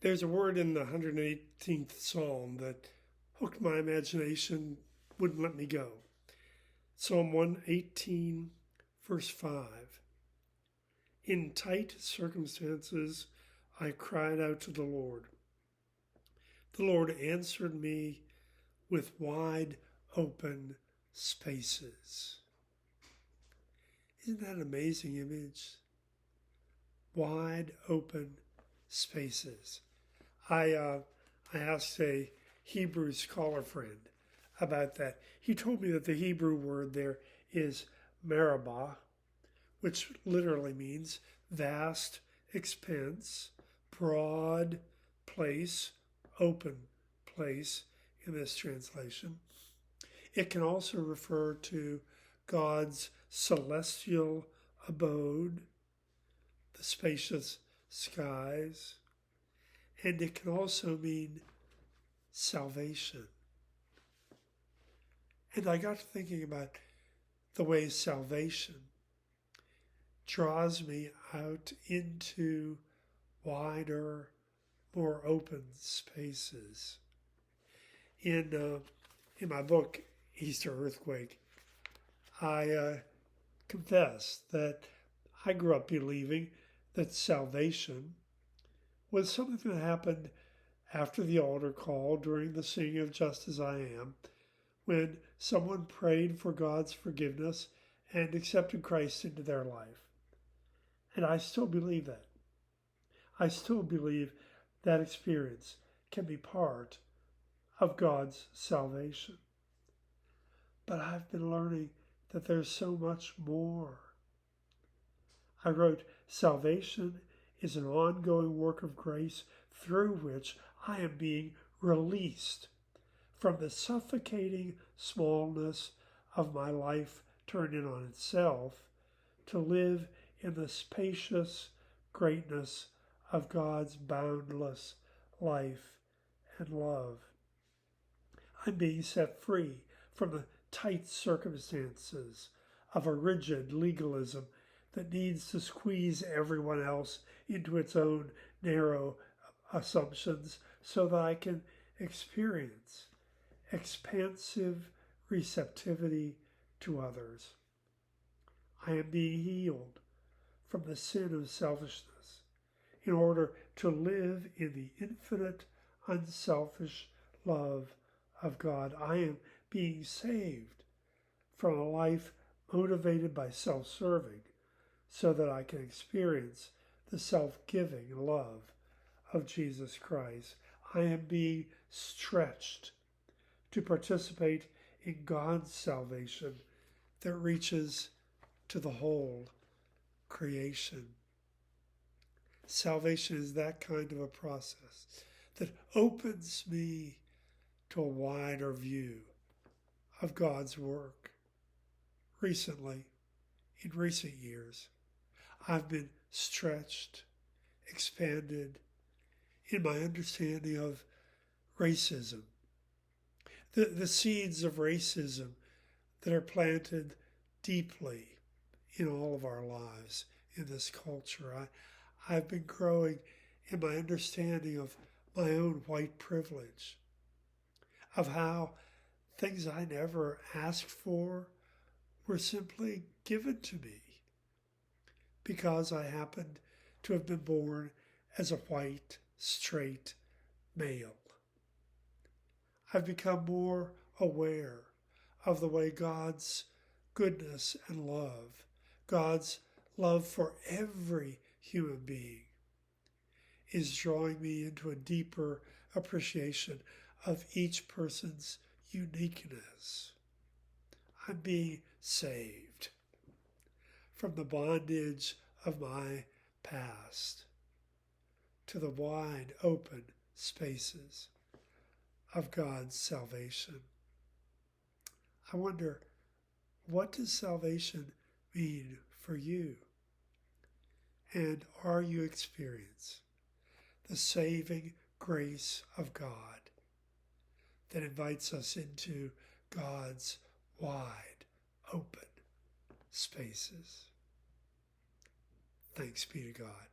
There's a word in the 118th Psalm that hooked my imagination, wouldn't let me go. Psalm 118, verse 5. In tight circumstances, I cried out to the Lord. The Lord answered me with wide open spaces. Isn't that an amazing image? Wide open spaces. I asked a Hebrew scholar friend about that. He told me that the Hebrew word there is meribah, which literally means vast expanse, broad place, open place in this translation. It can also refer to God's celestial abode, the spacious skies, and it can also mean salvation. And I got to thinking about the way salvation draws me out into wider, more open spaces. In my book, Easter Earthquake, I confess that I grew up believing that salvation was something that happened after the altar call during the singing of Just As I Am, when someone prayed for God's forgiveness and accepted Christ into their life. And I still believe that. I still believe that experience can be part of God's salvation. But I've been learning that there's so much more. I wrote, salvation is an ongoing work of grace through which I am being released from the suffocating smallness of my life turned in on itself to live in the spacious greatness of God's boundless life and love. I'm being set free from the tight circumstances of a rigid legalism that needs to squeeze everyone else into its own narrow assumptions so that I can experience expansive receptivity to others. I am being healed from the sin of selfishness in order to live in the infinite, unselfish love of God. I am being saved from a life motivated by self-serving so that I can experience the self-giving love of Jesus Christ. I am being stretched to participate in God's salvation that reaches to the whole creation. Salvation is that kind of a process that opens me to a wider view of God's work. Recently, in recent years, I've been stretched, expanded in my understanding of racism. The seeds of racism that are planted deeply in all of our lives in this culture. I've been growing in my understanding of my own white privilege, of how things I never asked for were simply given to me because I happened to have been born as a white, straight male. I've become more aware of the way God's goodness and love, God's love for every human being, is drawing me into a deeper appreciation of each person's uniqueness. I'm being saved from the bondage of my past to the wide open spaces of God's salvation. I wonder, what does salvation mean for you? And are you experiencing the saving grace of God that invites us into God's wide open spaces? Thanks be to God.